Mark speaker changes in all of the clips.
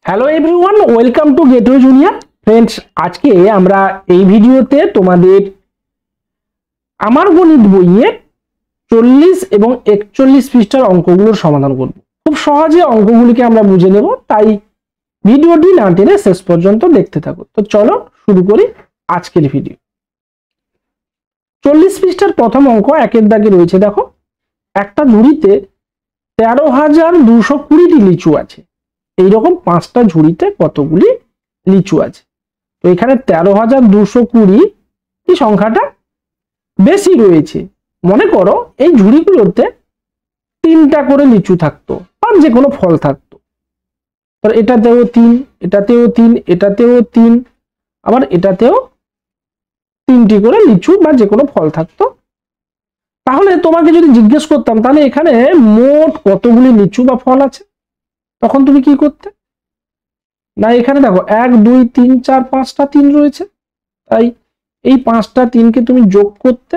Speaker 1: Hello everyone, welcome to gateway junior. Friends, আজকে আমরা এই ভিডিওতে তোমাদের আমার গণিত বইয়ের 40 এবং 41 পৃষ্ঠার অঙ্কগুলোর সমাধান করব। খুব সহজে অঙ্কগুলিকে আমরা বুঝে নেব, তাই ভিডিওটি না টেনে শেষ পর্যন্ত দেখতে থাকো। তো চলো শুরু করি আজকের ভিডিও। 40 পৃষ্ঠার প্রথম অঙ্ক একের দাগে রয়েছে। দেখো, একটা ঝুড়িতে 13,220টি লিচু আছে। এইরকম 5টা ঝুড়িতে কতগুলি লিচু আছে? তো এখানে 13,220 এই সংখ্যাটা বেশি রয়েছে। মনে করো এই ঝুড়িগুলোতে 3টা করে লিচু থাকতো বা যে কোনো ফল থাকতো। তো এটাতেও 3, এটাতেও 3, এটাতেও 3, আবার এটাতেও 3টি করে লিচু বা যে কোনো ফল থাকতো। তাহলে তোমাকে যদি জিজ্ঞেস করতাম তাহলে এখানে মোট কতগুলি লিচু বা ফল আছে, তখন তুমি কি করতে? না, এখানে দেখো 1 2 3 4 5টা 3 রয়েছে, তাই এই 5টা 3কে তুমি যোগ করতে,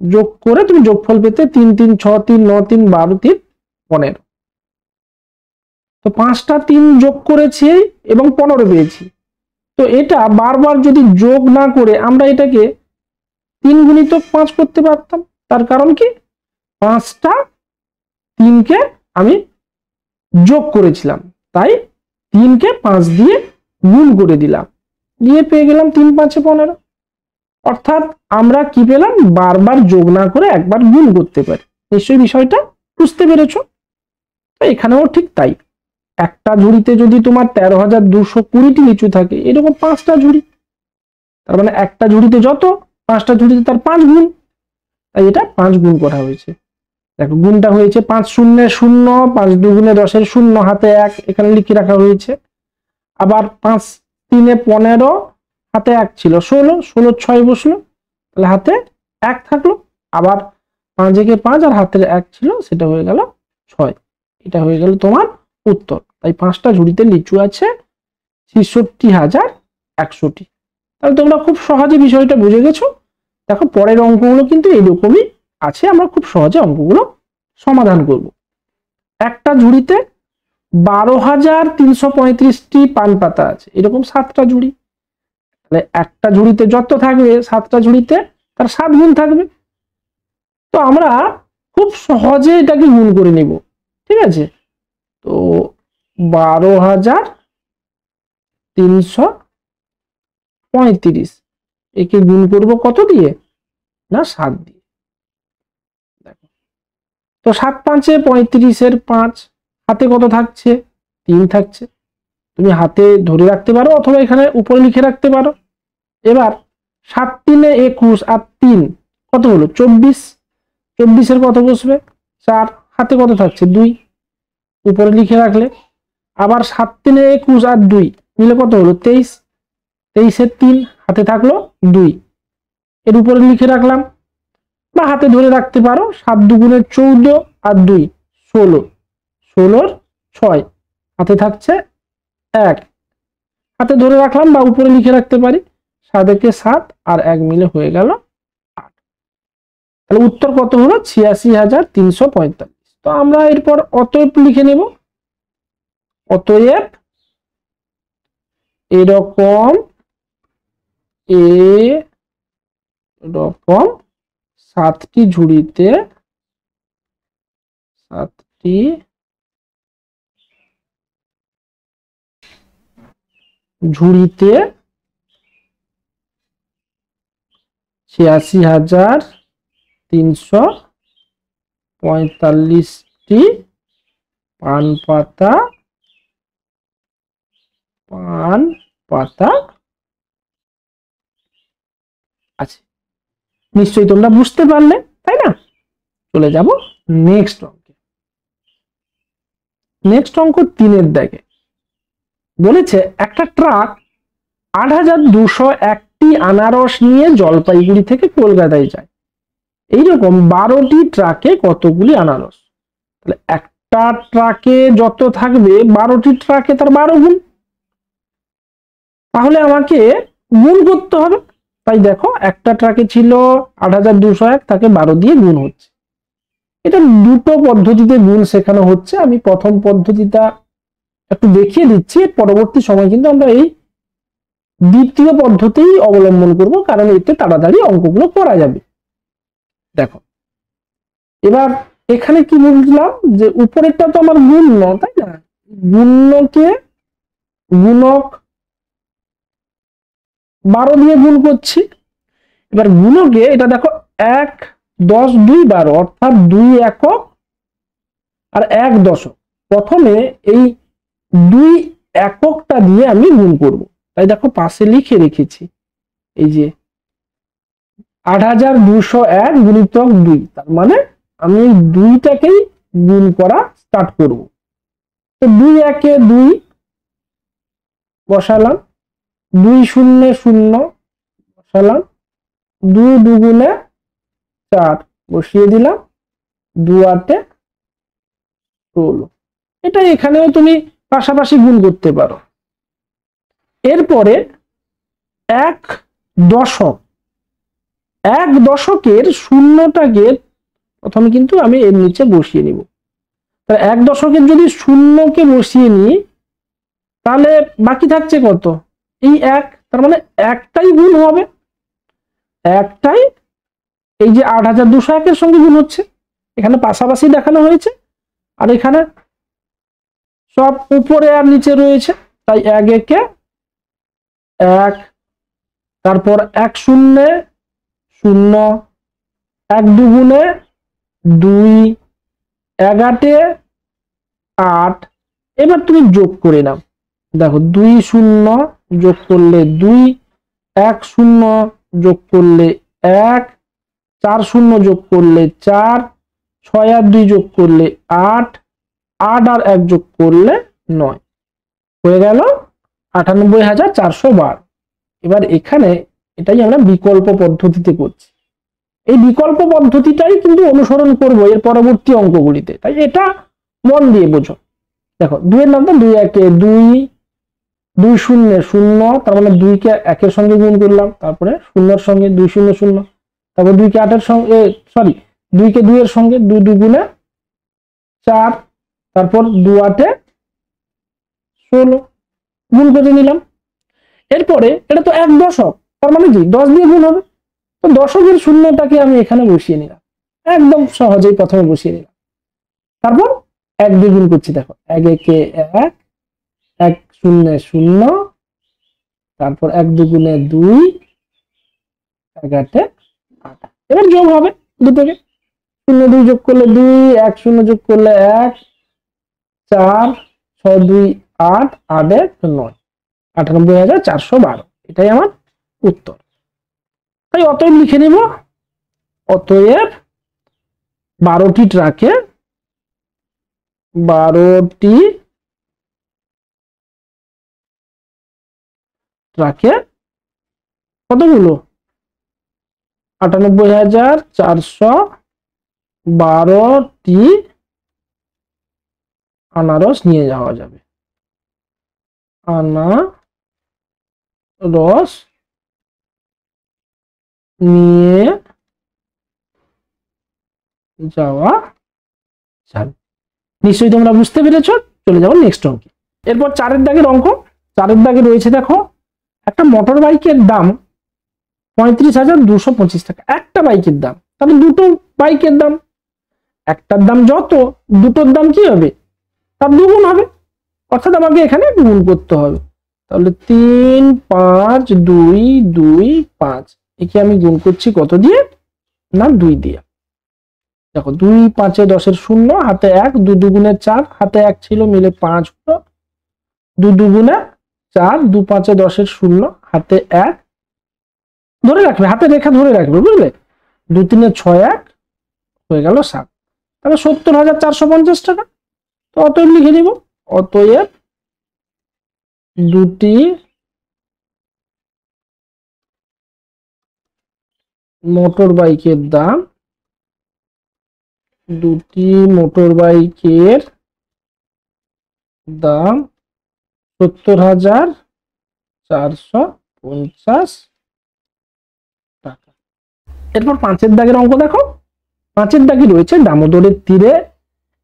Speaker 1: যোগ করে তুমি যোগফল পেতে 3 3 6 3 9 3 12 3 15। তো 5টা 3 যোগ করেছি এবং 15 পেয়েছি। তো এটা বারবার যদি যোগ না করে আমরা এটাকে 3 গুণিত 5 করতে পারতাম। তার কারণ কি, 5টা 3কে আমি যোগ করেছিলাম, তাই 3কে 5 দিয়ে গুণ করে দিলাম, দিয়ে পেয়ে গেলাম 3 5 15। অর্থাৎ আমরা কি পেলাম, বারবার যোগ না করে একবার গুণ করতে পারি। নিশ্চয়ই বিষয়টা বুঝতে পেরেছো? তো এখানেও ঠিক তাই। একটা ঝুড়িতে যদি তোমার 13,220টি লিচু থাকে, এরকম 5টা ঝুড়ি, তার মানে একটা ঝুড়িতে যত, 5টা ঝুড়িতে তার 5 গুণ, তাই এটা 5 গুণ করা হয়েছে। দেখো গুণটা হয়েছে 5 0 0, 5 2 10 0, হাতে 1 এখানে লিখে রাখা হয়েছে। আবার 5 3 15, হাতে 1 ছিল 16, 16 6 বসলো, তাহলে হাতে 1 থাকলো। আবার 5 একে 5 আর হাতের 1 ছিল, সেটা হয়ে গেল 6। এটা হয়ে গেল তোমার উত্তর। তাই 5টা ঝুড়িতে লিচু আছে 66,100টি। তাহলে তোমরা খুব সহজে বিষয়টা বুঝে গেছো। দেখো পরের অঙ্কগুলো কিন্তু এরকমই আছে, আমরা খুব সহজে অঙ্কগুলো সমাধান করব। একটা ঝুড়িতে 12,335টি পান পাতা আছে, এরকম 7টা ঝুড়ি। তাহলে একটা ঝুড়িতে যত থাকবে, 7টা ঝুড়িতে তার 7 গুণ থাকবে। তো আমরা খুব সহজে এটাকে গুণ করে নিব, ঠিক আছে? তো 12,335 একে গুণ করব কত দিয়ে? না 7 দিয়ে। দেখো, তো 7 5 35-এর 5, হাতে কত থাকছে? 3 থাকছে। তুমি হাতে ধরে রাখতে পারো অথবা এখানে উপরে লিখে রাখতে পারো। এবার 7 3 21 আর 3 কত হলো? 24। 24-এর কত বসবে? 4, হাতে কত থাকছে? 2, উপরে লিখে রাখলে। আবার 7 3 21 আর 2 মিলে কত হলো? 23। 23-এর 3, হাতে থাকলো 2, এর উপরে লিখে রাখলাম, বা হাতে ধরে রাখতে পারো। 7 2 14 আর 2 16, 16-র 6, হাতে থাকছে 1, হাতে ধরে রাখলাম বা উপরে লিখে রাখতে পারি। 7 একে 7 আর 1 মিলে হয়ে গেল 8। তাহলে উত্তর কত হলো? 86,345। তো আমরা এরপর অতএব লিখে নেব। অতএব এরকম এরকম 7টি ঝুড়িতে 7টি ঝুড়িতে 86,345টি পান পাতা আছে। নিশ্চয়ই তোমরা বুঝতে পারলে, তাই না? চলে যাব নেক্সট অঙ্কে। নেক্সট অঙ্ক 3-এর দাগে বলেছে একটা ট্রাক 8,201টি আনারস নিয়ে জলপাইগুড়ি থেকে কলকাতায় যায়। এইরকম 12টি ট্রাকে কতগুলি আনারস? তাহলে একটা ট্রাকে যত থাকবে, 12টি ট্রাকে তার 12 গুণ। তাহলে আমাকে গুণ করতে হবে। তাই দেখো, একটা ট্রাকে ছিল 8,201, তাকে 12 দিয়ে গুণ হচ্ছে। এটা দুটো পদ্ধতিতে গুণ শেখানো হচ্ছে। আমি প্রথম পদ্ধতিটা একটু দেখিয়ে দিচ্ছি, পরবর্তী সময় কিন্তু আমরা এই দ্বিতীয় পদ্ধতি অবলম্বন করব, কারণ এতে তাড়াতাড়ি অঙ্কগুলো করা যাবে। দেখো এবার এখানে কি বুঝলাম যে উপরেরটা তো আমার গুণ্য, তাই না? গুণ্যকে গুণক 12 দিয়ে গুণ করছি। এবার গুণকে এটা দেখো 1 10 2 12 অর্থাৎ 2 একক আর 1 দশক। প্রথমে এই 2 এককটা দিয়ে আমি গুণ করব, তাই দেখো পাশে লিখে রেখেছি এই যে 8201 গুণিতক 2, তার মানে আমি এই 2টাকেই গুণ করা স্টার্ট করব। তো 2 একে 2 বসালাম, 2 শূন্যে 0 বসালাম, 2 দুগুণে 4 বসিয়ে দিলাম, 2 আটে 16। এটা এখানেও তুমি পাশাপাশি গুণ করতে পারো। এরপরে 1 দশক, 1 দশকের শূন্যটাকে প্রথমে কিন্তু আমি এর নিচে বসিয়ে নিব। তাহলে 1 দশকের যদি শূন্যকে বসিয়ে নিই তাহলে বাকি থাকছে কত? এই 1, তার মানে একটাই গুণ হবে, একটাই এই যে 8201 এর সঙ্গে গুণ হচ্ছে, এখানে পাশাপাশি দেখানো হয়েছে, আর এখানে সব উপরে আর নিচে রয়েছে, তাই 1 একে 1, তারপর 1 শূন্যে 0, 1 দুগুণে 2, 1 আটে 8। এবার তুমি যোগ করে নাও, দেখো 2 0 যোগ করলে 2, 1 0 যোগ করলে 1, 4 0 যোগ করলে 4, 6 আর 2 যোগ করলে 8, 8 আর 1 যোগ করলে 9, হয়ে গেল 98,412। এবার এখানে এটাই আমরা বিকল্প পদ্ধতিতে করছি, এই বিকল্প পদ্ধতিটাই কিন্তু অনুসরণ করব এর পরবর্তী অঙ্কগুলিতে, তাই এটা মন দিয়ে বোঝো। দেখো 2 এর নামটা 2 একে 2, 2 শূন্যে 0, তার মানে 2 কে 1 এর সঙ্গে গুণ করলাম, তারপরে 0 এর সঙ্গে 2 0 0, তারপর 2 কে 8 এর সঙ্গে 2 কে 2 এর সঙ্গে 2 দুগুণে 4, তারপর 2 আটে 16 গুণ করে নিলাম। এরপরে এটা তো 1 দশক, তার মানে কি 10 দিয়ে গুণ হবে, তো দশকের শূন্যটাকে আমি এখানে বসিয়ে নিলাম, একদম সহজেই প্রথমে বসিয়ে নিলাম। তারপর 1 দিয়ে গুণ করছি, দেখো 1 একে 1, 1 শূন্যে 0, তারপর 1 দুগুণে 2, 1 আটে 8। এবার যোগ হবে দুটোকে, 0 2 যোগ করলে 2, 1 0 যোগ করলে 1, 4 6 2 8, 8 1 9, 98,412, এটাই আমার উত্তর। তাই অতএব লিখে নিব, অতএব 12টি ট্রাকে 12টি ট্রাকে কতগুলো 98,412টি আনারস নিয়ে যাওয়া যাবে, আনারস নিয়ে যাওয়া যাবে। নিশ্চয়ই তোমরা বুঝতে পেরেছ। চলে যাবো নেক্সট অঙ্কে। এরপর 4 এর দাগের অঙ্ক। 4 এর দাগে রয়েছে দেখো একটা মোটর বাইকের দাম 35,225 টাকা, একটা বাইকের দাম, তাহলে দুটো বাইকের দাম, একটার দাম যত দুটোর দাম কি হবে তার দুগুণ হবে, অর্থাৎ আমাকে এখানে গুণ করতে হবে। তাহলে 3 5 2 2 5, একে আমি গুণ করছি কত দিয়ে না 2 দিয়ে। দেখো 2 5 এ 10 এর 0, হাতে 1, 2 দুগুণে 4, হাতে 1 ছিল মিলে 5 হলো, 2 দুগুণে 4, 2 5 এ 10 এর 0, হাতে 1 ধরে রাখবে, হাতে রেখা ধরে রাখবে, বুঝলে? 2 3 এ 6 1 হয়ে গেল 7, তাহলে 70,450 টাকা। তো অতএব লিখে নিব, অতএব দুটি মোটর বাইকের দাম, দুটি মোটর বাইকের দাম 70,450 টাকা। এরপর 5 এর দাগের অঙ্ক দেখো। 5 এর দাগে রয়েছে দামোদরের তীরে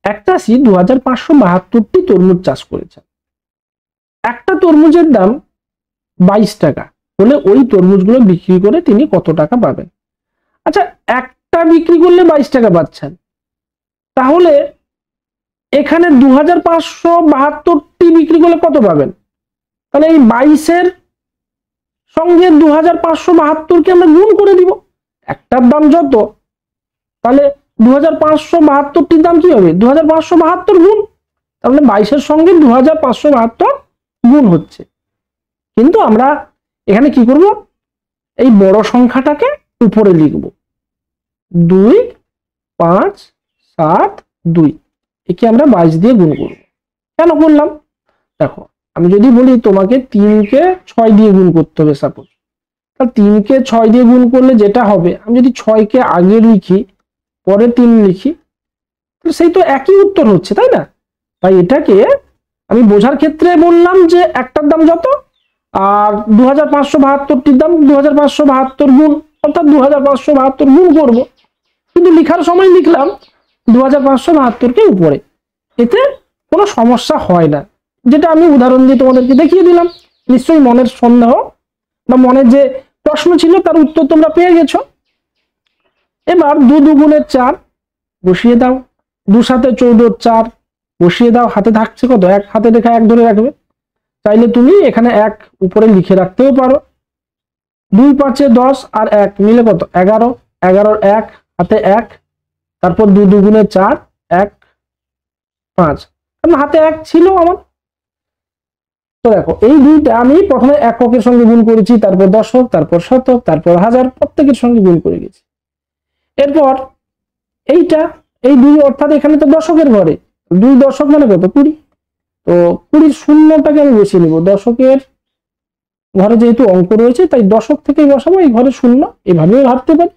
Speaker 1: এক চাষি 2572টি তরমুজ চাষ করেছেন। একটা তরমুজের দাম 22 টাকা হলে ওই তরমুজগুলো বিক্রি করে তিনি কত টাকা পাবেন? আচ্ছা, একটা বিক্রি করলে 22 টাকা পাচ্ছেন, তাহলে এখানে 2572টি বিক্রি করলে কত পাবেন? তাহলে এই 22-এর সঙ্গে 2572কে আমরা গুণ করে দিব। একটার দাম যত, তাহলে 2572টির দাম কি হবে? 2572 গুণ, তাহলে 22-এর সঙ্গে 2572 গুণ হচ্ছে। কিন্তু আমরা এখানে কি করব? এই বড় সংখ্যাটাকে উপরে লিখব, 2 5 7 2, একে আমরা 22 দিয়ে গুণ করব। কেন করলাম? দেখো, আমি যদি বলি তোমাকে 3কে 6 দিয়ে গুণ করতে হবে সাপোজ, তাহলে 3কে 6 দিয়ে গুণ করলে যেটা হবে, আমি যদি 6কে আগে লিখি পরে 3 লিখি, তাহলে সেই তো একই উত্তর হচ্ছে, তাই না? তাই এটাকে আমি বোঝার ক্ষেত্রে বললাম যে একটার দাম যত, আর 2572টির দাম 2572 গুণ, অর্থাৎ 2572 গুণ করব। কিন্তু লিখার সময় লিখলাম 2572কে উপরে, এতে কোনো সমস্যা হয় না। যেটা আমি উদাহরণ দিয়ে তোমাদেরকে দেখিয়ে দিলাম। নিশ্চয়ই মনের সন্দেহ বা মনের যে প্রশ্ন ছিল তার উত্তর তোমরা পেয়ে গেছো। এবার 2 দুগুণের 4 বসিয়ে দাও, 2 7 14 4 বসিয়ে দাও। হাতে থাকছে কত? 1, হাতে রেখা 1 ধরে রাখবে। চাইলে তুমি এখানে 1 উপরে লিখে রাখতেও পারো। 2 5 10 আর 1 মিলে কত? 11, 11-র 1 হাতে 1, তারপর 2 দুগুণে 4 1 5, কারণ হাতে 1 ছিল আমার। তো দেখো, এই দুইটা আমি প্রথমে এককের সঙ্গে গুণ করেছি, তারপর দশক, তারপর শতক, তারপর হাজার, প্রত্যেকের সঙ্গে গুণ করে গেছি। এরপর এইটা, এই 2 অর্থাৎ এখানে তো দশকের ঘরে, 2 দশক মানে কত? 20। তো 20 শূন্যটাকে আমি বসিয়ে নিব। দশকের ঘরে যেহেতু অঙ্ক রয়েছে তাই দশক থেকেই বসাবো, এই ঘরে শূন্য, এভাবেও ভাবতে পারি।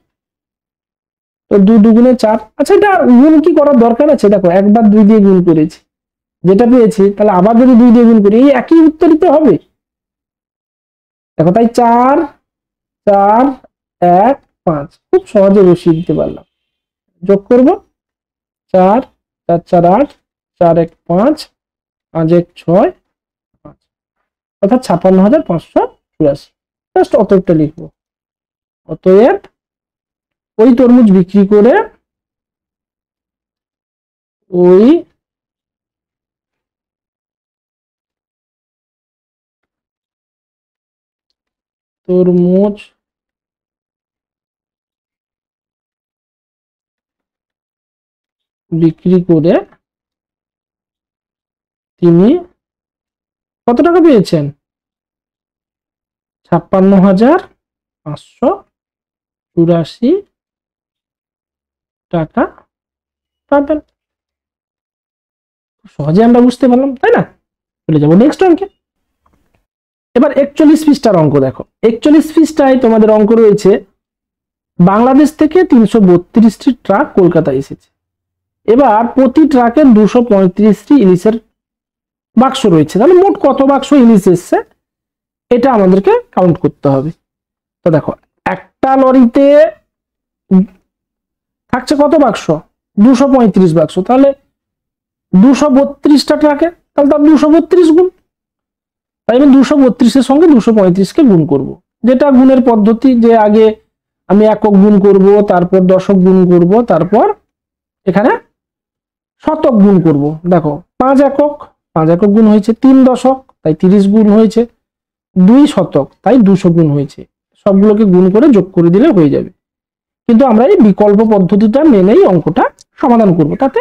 Speaker 1: তো 2 দুগুণে 4। আচ্ছা, এটা গুণ কি করার দরকার আছে? দেখো, একবার 2 দিয়ে গুণ করেছি, যেটা পেয়েছি, তাহলে আবার যদি 2 দিয়ে গুণ করি এই একই উত্তরই তো হবে। দেখো, তাই 4 4 1 5 খুব সহজে বসিয়ে দিতে পারলাম। যোগ করব, 4 4 4 8 4 1 5 5 1 6 5, অর্থাৎ 56,584। জাস্ট অতএবটা লিখবো। অতএব ওই তরমুজ বিক্রি করে ওই তরমুজ বিক্রি করে তিনি কত টাকা পেয়েছেন? 56,584 টাকা পাবেন। সহজে আমরা বুঝতে পারলাম, তাই না? চলে যাবো নেক্সট অঙ্কে। এবার 41 পৃষ্ঠার অঙ্ক দেখো। 41 পৃষ্ঠায় তোমাদের অঙ্ক রয়েছে, বাংলাদেশ থেকে 332টি ট্রাক কলকাতা এসেছে। এবার প্রতি ট্রাকে 235টি ইলিশের বাক্স রয়েছে, তাহলে মোট কত বাক্স ইলিশ এসছে এটা আমাদেরকে কাউন্ট করতে হবে। তো দেখো, একটা লরিতে থাকছে কত বাক্স? 235 বাক্স, তাহলে 232টা ট্রাকে, তাহলে তার 232 গুণ। তাই আমি 232-এর সঙ্গে 235-কে গুণ করব, যেটা গুণের পদ্ধতি, যে আগে আমি একক গুণ করব, তারপর দশক গুণ করব, তারপর এখানে শতক গুণ করব। দেখো, 5 একক গুণ হয়েছে, 3 দশক তাই 30 গুণ হয়েছে, 2 শতক তাই 200 গুণ হয়েছে। সবগুলোকে গুণ করে যোগ করে দিলে হয়ে যাবে। কিন্তু আমরা এই বিকল্প পদ্ধতিটা মেনেই অঙ্কটা সমাধান করব, তাতে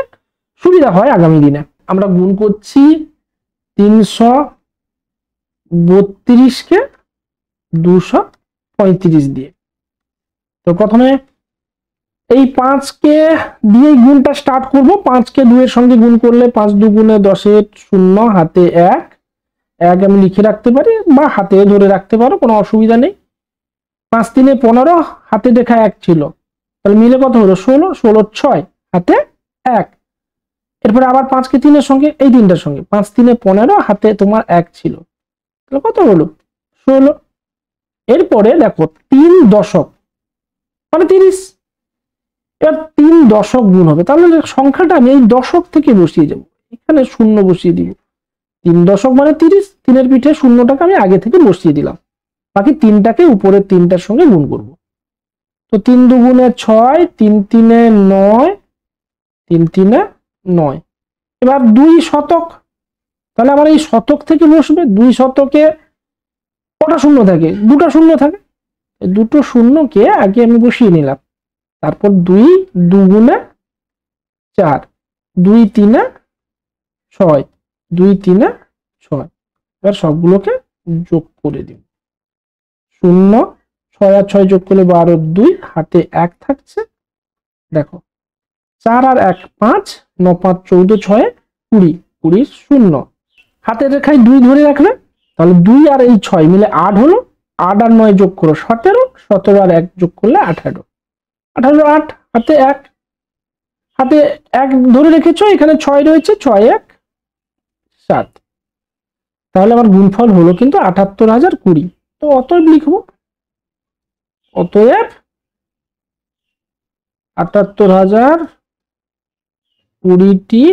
Speaker 1: সুবিধা হয় আগামী দিনে। আমরা গুণ করছি 332-কে 235 দিয়ে। তো প্রথমে এই 5-কে দিয়ে গুণটা স্টার্ট করব। 5-কে 2 এর সঙ্গে গুণ করলে 5 দুগুণে 10-এর 0, হাতে 1 আমি লিখে রাখতে পারি বা হাতে ধরে রাখতে পারো, কোনো অসুবিধা নেই। 5 3 15, হাতে দেখা 1 ছিল, তাহলে মিলে কত হলো? 16, 16 6 হাতে 1। এরপরে আবার 5-কে 3 এর সঙ্গে, এই 3টার সঙ্গে 5 3 15, হাতে তোমার 1 ছিল, তাহলে কত হলো? 16। এরপরে দেখো 3 দশক মানে 30, এবার 3 দশক গুণ হবে, তাহলে সংখ্যাটা আমি এই দশক থেকে বসিয়ে যাব, এখানে শূন্য বসিয়ে দিব, 3 দশক মানে 30, 3-এর পিঠে শূন্যটাকে আমি আগে থেকে বসিয়ে দিলাম, বাকি 3টাকে উপরের 3টার সঙ্গে গুণ করব। তো 3 দুগুণে 6, 3 তিনে 9, 3 তিনে 9। এবার 2 শতক, তাহলে আমার এই শতক থেকে বসবে। 2 শতকে কটা শূন্য থাকে? 2টা শূন্য থাকে। দুটো শূন্যকে আগে আমি বসিয়ে নিলাম, তারপর 2 দুগুণে 4, 2 তিনে 6, 2 তিনে 6। এবার সবগুলোকে যোগ করে দিন। 0, 6 আর 6 যোগ করলে 12, 2 হাতে 1 থাকছে। দেখো 4 আর 1 5, 9 5 14, 6 20, 20 0। হাতের রেখায় 2 ধরে রাখবে, তাহলে 2 আর এই 6 মিলে 8 হলো। 8 আর 9 যোগ করো 17, 17 আর 1 যোগ করলে 18, 18 8 হাতে 1, হাতে 1 ধরে রেখেছো, এখানে 6 রয়েছে, 6 1 7। তাহলে আমার গুণফল হলো কিন্তু 78,020। তো অতএব লিখবো, অতএব 78,020টি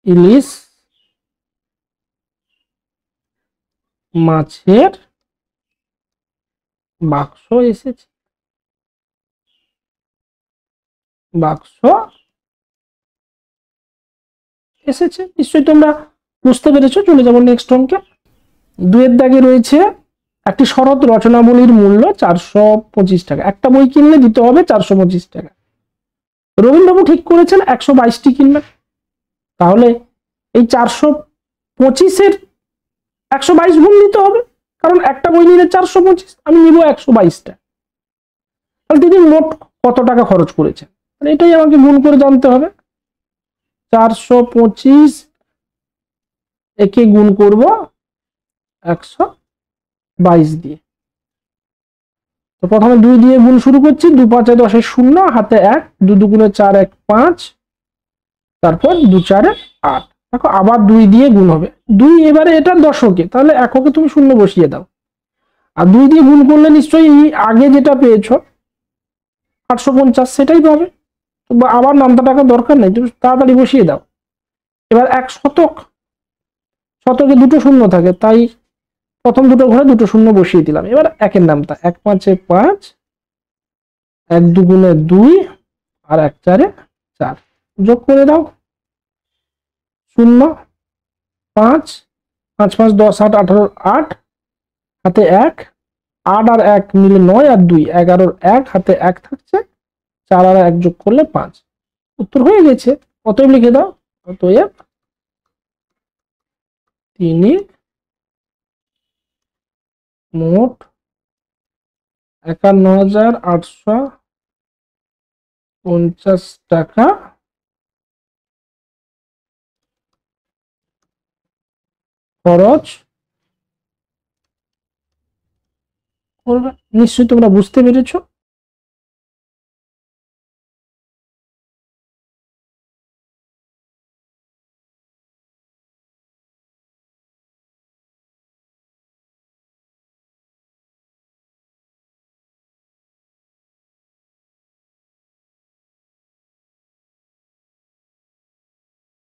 Speaker 1: ইলিশ মাছের বাক্স এসেছে। বাক্স এসেছে নিশ্চয়ই তোমরা বুঝতে পেরেছো। চলে যাবো নেক্সট অঙ্কে। 2-এর দাগে রয়েছে একটি শরৎ রচনাবলীর মূল্য 425 টাকা। একটা বই কিনলে দিতে হবে 425 টাকা। রবীন্দ্রবাবু ঠিক করেছেন 122টি কিনবেন। তাহলে এই 425-এর 122 গুণ নিতে হবে, কারণ একটা বই নিলে 425, আমি নিব 122টা। তাহলে তিনি মোট কত টাকা খরচ করেছেন, এটাই আমাকে গুণ করে জানতে হবে। 425 একে গুণ করব 122 দিয়ে। তো প্রথমে 2 দিয়ে গুণ শুরু করছি। 2 5 10 0, হাতে 1, 2 দুগুণে 4 1 5, তারপর 2 4 8। দেখো আবার 2 দিয়ে গুণ হবে। 2 এবারে এটা দশকে, তাহলে এককে তুমি শূন্য বসিয়ে দাও। আর 2 দিয়ে গুণ করলে নিশ্চয়ই আগে যেটা পেয়েছো 850 সেটাই পাবে। আবার নামতা টাকা দরকার নেই, তুমি তাড়াতাড়ি বসিয়ে দাও। এবার 1 শতক, শতকে দুটো শূন্য থাকে, তাই প্রথম দুটো ঘরে দুটো শূন্য বসিয়ে দিলাম। এবার 1-এর নামতা 1 5 5, 1 দুগুণে 2 আর 1 4 4। যোগ করে দাও। 0 5 5 5 10 8 18 8, হাতে 1, 8 আর 1 মিলে 9 আর 2 11, 1 হাতে 1 থাকছে। 4 আর 1 যোগ করলে 5। উত্তর হয়ে গেছে। অতএব লিখে দাও, অতএব তিনি মোট 51,850 টাকা খরচ করবে। নিশ্চয়ই তোমরা বুঝতে পেরেছো।